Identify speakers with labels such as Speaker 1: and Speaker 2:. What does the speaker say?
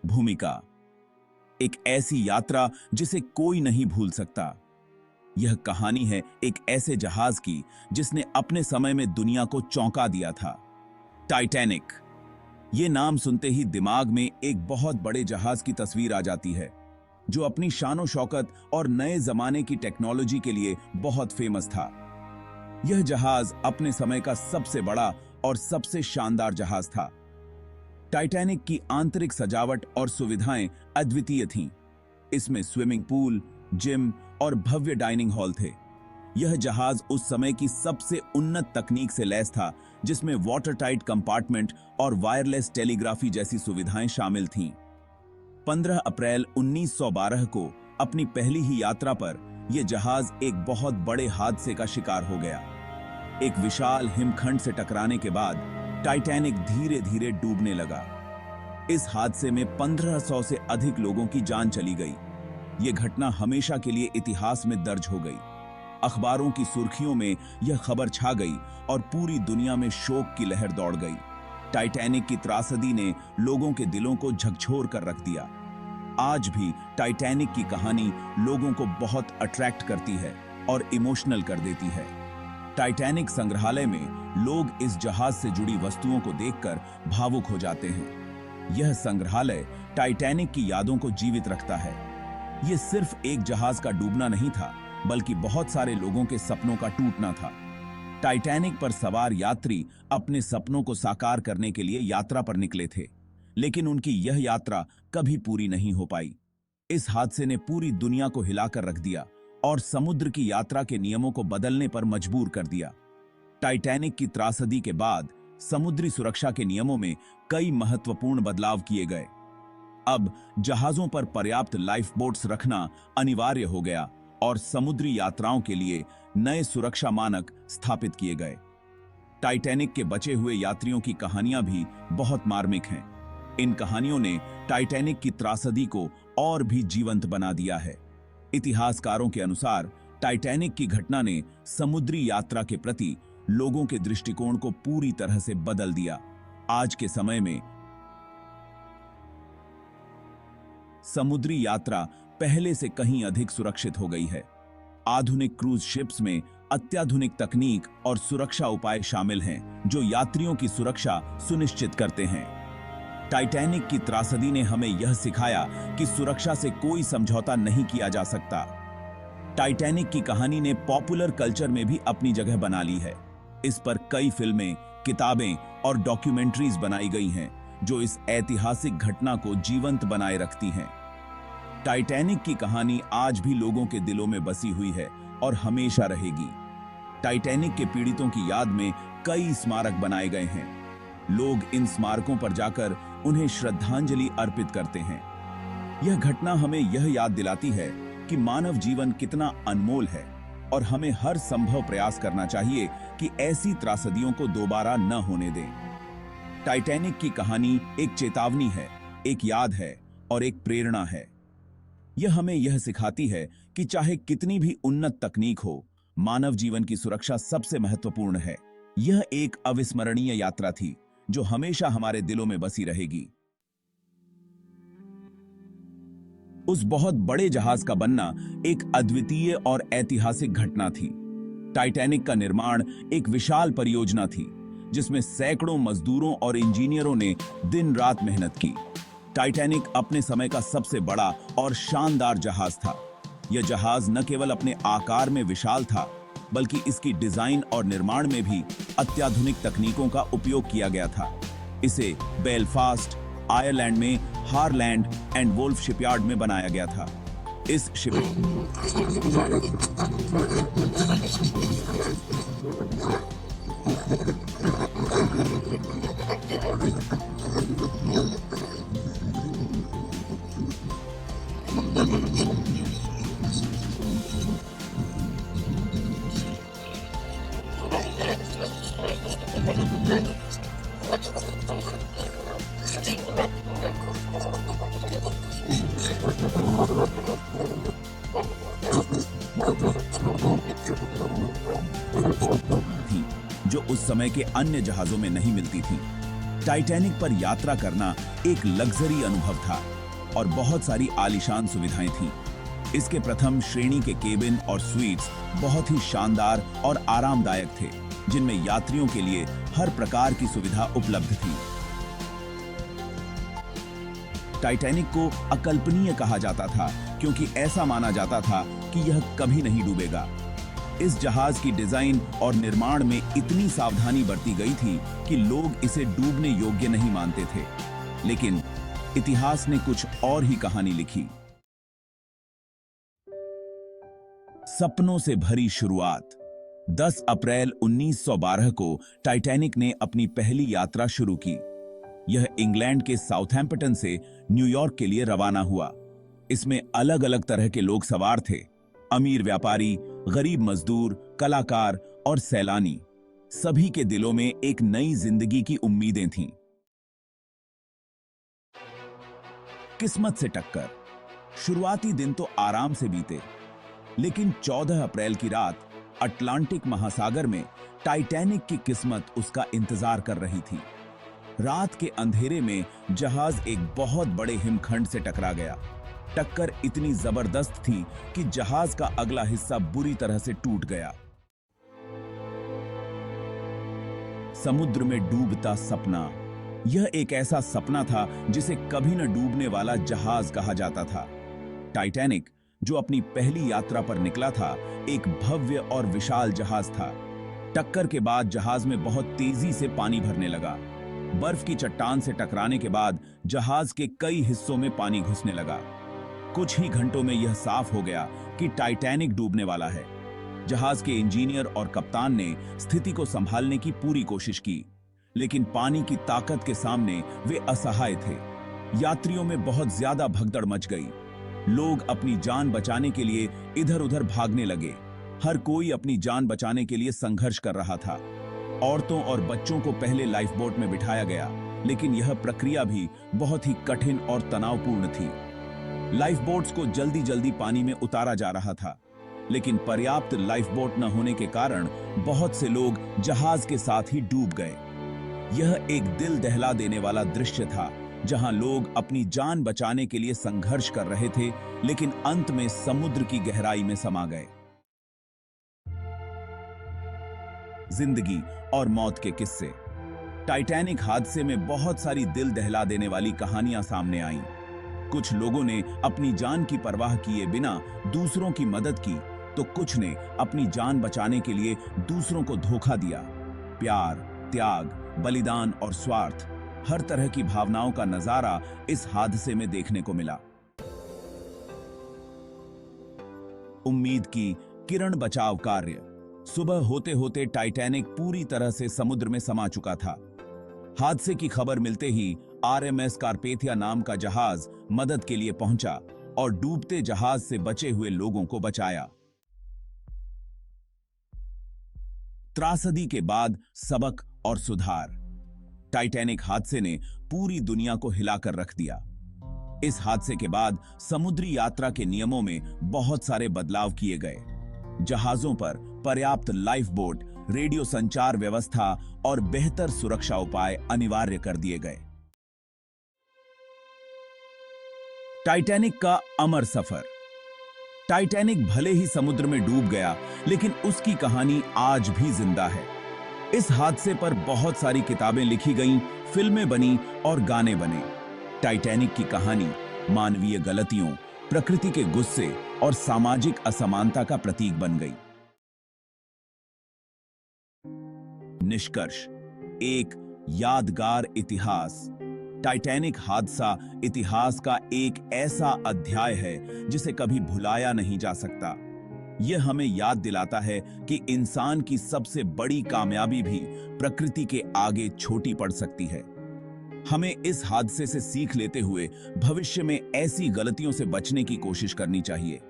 Speaker 1: भूमिका। एक ऐसी यात्रा जिसे कोई नहीं भूल सकता। यह कहानी है एक ऐसे जहाज की जिसने अपने समय में दुनिया को चौंका दिया था। टाइटैनिक। ये नाम सुनते ही दिमाग में एक बहुत बड़े जहाज की तस्वीर आ जाती है, जो अपनी शानो शौकत और नए जमाने की टेक्नोलॉजी के लिए बहुत फेमस था। यह जहाज अपने समय का सबसे बड़ा और सबसे शानदार जहाज था। टाइटैनिक की आंतरिक सजावट और सुविधाएं अद्वितीय थीं। इसमें स्विमिंग पूल, जिम और भव्य डाइनिंग हॉल थे। यह जहाज उस समय की सबसे उन्नत तकनीक से लैस था, जिसमें वाटर टाइट कंपार्टमेंट और वायरलेस टेलीग्राफी जैसी सुविधाएं शामिल थीं। 15 अप्रैल 1912 को अपनी पहली ही यात्रा पर यह जहाज एक बहुत बड़े हादसे का शिकार हो गया। एक विशाल हिमखंड से टकराने के बाद टाइटैनिक धीरे धीरे डूबने लगा। इस हादसे में 1500 से अधिक लोगों की जान चली गई। यह घटना हमेशा के लिए इतिहास में दर्ज हो गई। अखबारों की सुर्खियों में यह खबर छा गई और पूरी दुनिया में शोक की लहर दौड़ गई। टाइटैनिक की त्रासदी ने लोगों के दिलों को झकझोर कर रख दिया। आज भी टाइटैनिक की कहानी लोगों को बहुत अट्रैक्ट करती है और इमोशनल कर देती है। टाइटैनिक संग्रहालय में लोग इस जहाज से जुड़ी वस्तुओं को देखकर भावुक हो जाते हैं। यह संग्रहालय टाइटैनिक की यादों को जीवित रखता है। यह सिर्फ एक जहाज का डूबना नहीं था, बल्कि बहुत सारे लोगों के सपनों का टूटना था। टाइटैनिक पर सवार यात्री अपने सपनों को साकार करने के लिए यात्रा पर निकले थे, लेकिन उनकी यह यात्रा कभी पूरी नहीं हो पाई। इस हादसे ने पूरी दुनिया को हिलाकर रख दिया और समुद्र की यात्रा के नियमों को बदलने पर मजबूर कर दिया। टाइटैनिक की त्रासदी के बाद समुद्री सुरक्षा के नियमों में कई महत्वपूर्ण बदलाव किए गए। अब जहाजों पर पर्याप्त लाइफ बोट्स रखना अनिवार्य हो गया और समुद्री यात्राओं के लिए नए सुरक्षा मानक स्थापित किए गए। टाइटैनिक के बचे हुए यात्रियों की कहानियां भी बहुत मार्मिक हैं। इन कहानियों ने टाइटैनिक की त्रासदी को और भी जीवंत बना दिया है। इतिहासकारों के अनुसार टाइटैनिक की घटना ने समुद्री यात्रा के प्रति लोगों के दृष्टिकोण को पूरी तरह से बदल दिया। आज के समय में समुद्री यात्रा पहले से कहीं अधिक सुरक्षित हो गई है। आधुनिक क्रूज शिप्स में अत्याधुनिक तकनीक और सुरक्षा उपाय शामिल हैं, जो यात्रियों की सुरक्षा सुनिश्चित करते हैं। टाइटैनिक की त्रासदी ने हमें यह सिखाया कि सुरक्षा से कोई समझौता नहीं किया जा सकता। टाइटैनिक की कहानी ने पॉपुलर कल्चर में भी अपनी जगह बना ली है। इस पर कई फिल्में, किताबें और डॉक्यूमेंट्रीज बनाई गई हैं, जो इस ऐतिहासिक घटना को जीवंत बनाए रखती हैं। टाइटैनिक की कहानी आज भी लोगों के दिलों में बसी हुई है और हमेशा रहेगी। टाइटैनिक के पीड़ितों की याद में कई स्मारक बनाए गए हैं। लोग इन स्मारकों पर जाकर उन्हें श्रद्धांजलि अर्पित करते हैं। यह घटना हमें यह याद दिलाती है कि मानव जीवन कितना अनमोल है और हमें हर संभव प्रयास करना चाहिए कि ऐसी त्रासदियों को दोबारा न होने दें। टाइटैनिक की कहानी एक चेतावनी है, एक याद है और एक प्रेरणा है। यह हमें यह सिखाती है कि चाहे कितनी भी उन्नत तकनीक हो, मानव जीवन की सुरक्षा सबसे महत्वपूर्ण है। यह एक अविस्मरणीय यात्रा थी, जो हमेशा हमारे दिलों में बसी रहेगी। उस बहुत बड़े जहाज का बनना एक अद्वितीय और ऐतिहासिक घटना थी। टाइटैनिक का निर्माण एक विशाल परियोजना थी, जिसमें सैकड़ों मजदूरों और इंजीनियरों ने दिन रात मेहनत की। टाइटैनिक अपने समय का सबसे बड़ा और शानदार जहाज था। यह जहाज न केवल अपने आकार में विशाल था, बल्कि इसकी डिजाइन और निर्माण में भी अत्याधुनिक तकनीकों का उपयोग किया गया था। इसे बेलफास्ट, आयरलैंड में हारलैंड एंड वोल्फ शिपयार्ड में बनाया गया था। इस थी, जो उस समय के अन्य जहाजों में नहीं मिलती थी। टाइटैनिक पर यात्रा करना एक लग्जरी अनुभव था, और बहुत सारी आलीशान सुविधाएं थीं। इसके प्रथम श्रेणी के केबिन और स्वीट्स बहुत ही शानदार और आरामदायक थे, जिनमें यात्रियों के लिए हर प्रकार की सुविधा उपलब्ध थी। टाइटैनिक को अकल्पनीय कहा जाता था क्योंकि ऐसा माना जाता था कि यह कभी नहीं डूबेगा। इस जहाज की डिजाइन और निर्माण में इतनी सावधानी बरती गई थी कि लोग इसे डूबने योग्य नहीं मानते थे, लेकिन इतिहास ने कुछ और ही कहानी लिखी। सपनों से भरी शुरुआत। 10 अप्रैल 1912 को टाइटैनिक ने अपनी पहली यात्रा शुरू की। यह इंग्लैंड के साउथहैम्पटन से न्यूयॉर्क के लिए रवाना हुआ। इसमें अलग अलग तरह के लोग सवार थे, अमीर व्यापारी, गरीब मजदूर, कलाकार और सैलानी। सभी के दिलों में एक नई जिंदगी की उम्मीदें थीं। किस्मत से टक्कर। शुरुआती दिन तो आराम से बीते, लेकिन 14 अप्रैल की रात अटलांटिक महासागर में टाइटैनिक की किस्मत उसका इंतजार कर रही थी। रात के अंधेरे में जहाज एक बहुत बड़े हिमखंड से टकरा गया। टक्कर इतनी जबरदस्त थी कि जहाज का अगला हिस्सा बुरी तरह से टूट गया। समुद्र में डूबता सपना। यह एक ऐसा सपना था जिसे कभी न डूबने वाला जहाज कहा जाता था। टाइटैनिक, जो अपनी पहली यात्रा पर निकला था, एक भव्य और विशाल जहाज था। टक्कर के बाद जहाज में बहुत तेजी से पानी भरने लगा। बर्फ की चट्टान से टकराने के बाद जहाज के कई हिस्सों में पानी घुसने लगा। कुछ ही घंटों में यह साफ हो गया कि टाइटैनिक डूबने वाला है। जहाज के इंजीनियर और कप्तान ने स्थिति को संभालने की पूरी कोशिश की, लेकिन पानी की ताकत के सामने वे असहाय थे। यात्रियों में बहुत ज्यादा भगदड़ मच गई। लोग अपनी जान बचाने के लिए इधर-उधर भागने लगे। हर कोई अपनी जान बचाने के लिए संघर्ष कर रहा था। औरतों और बच्चों को पहले लाइफ बोट में बिठाया गया, लेकिन यह प्रक्रिया भी बहुत ही कठिन और तनावपूर्ण थी। लाइफ बोट्स को जल्दी जल्दी पानी में उतारा जा रहा था, लेकिन पर्याप्त लाइफ बोट न होने के कारण बहुत से लोग जहाज के साथ ही डूब गए। यह एक दिल दहला देने वाला दृश्य था, जहां लोग अपनी जान बचाने के लिए संघर्ष कर रहे थे, लेकिन अंत में समुद्र की गहराई में समा गए। जिंदगी और मौत के किस्से। टाइटैनिक हादसे में बहुत सारी दिल दहला देने वाली कहानियां सामने आईं। कुछ लोगों ने अपनी जान की परवाह किए बिना दूसरों की मदद की, तो कुछ ने अपनी जान बचाने के लिए दूसरों को धोखा दिया। प्यार, त्याग, बलिदान और स्वार्थ, हर तरह की भावनाओं का नजारा इस हादसे में देखने को मिला। उम्मीद की किरण बचाव कार्य। सुबह होते होते टाइटैनिक पूरी तरह से समुद्र में समा चुका था। हादसे की खबर मिलते ही आरएमएस कारपेथिया नाम का जहाज मदद के लिए पहुंचा और डूबते जहाज से बचे हुए लोगों को बचाया। त्रासदी के बाद सबक और सुधार। टाइटैनिक हादसे ने पूरी दुनिया को हिलाकर रख दिया। इस हादसे के बाद समुद्री यात्रा के नियमों में बहुत सारे बदलाव किए गए। जहाजों पर पर्याप्त लाइफ बोट, रेडियो संचार व्यवस्था और बेहतर सुरक्षा उपाय अनिवार्य कर दिए गए। टाइटैनिक का अमर सफर। टाइटैनिक भले ही समुद्र में डूब गया, लेकिन उसकी कहानी आज भी जिंदा है। इस हादसे पर बहुत सारी किताबें लिखी गईं, फिल्में बनी और गाने बने। टाइटैनिक की कहानी मानवीय गलतियों, प्रकृति के गुस्से और सामाजिक असमानता का प्रतीक बन गई। निष्कर्ष। एक यादगार इतिहास। टाइटैनिक हादसा इतिहास का एक ऐसा अध्याय है जिसे कभी भुलाया नहीं जा सकता। यह हमें याद दिलाता है कि इंसान की सबसे बड़ी कामयाबी भी प्रकृति के आगे छोटी पड़ सकती है। हमें इस हादसे से सीख लेते हुए भविष्य में ऐसी गलतियों से बचने की कोशिश करनी चाहिए।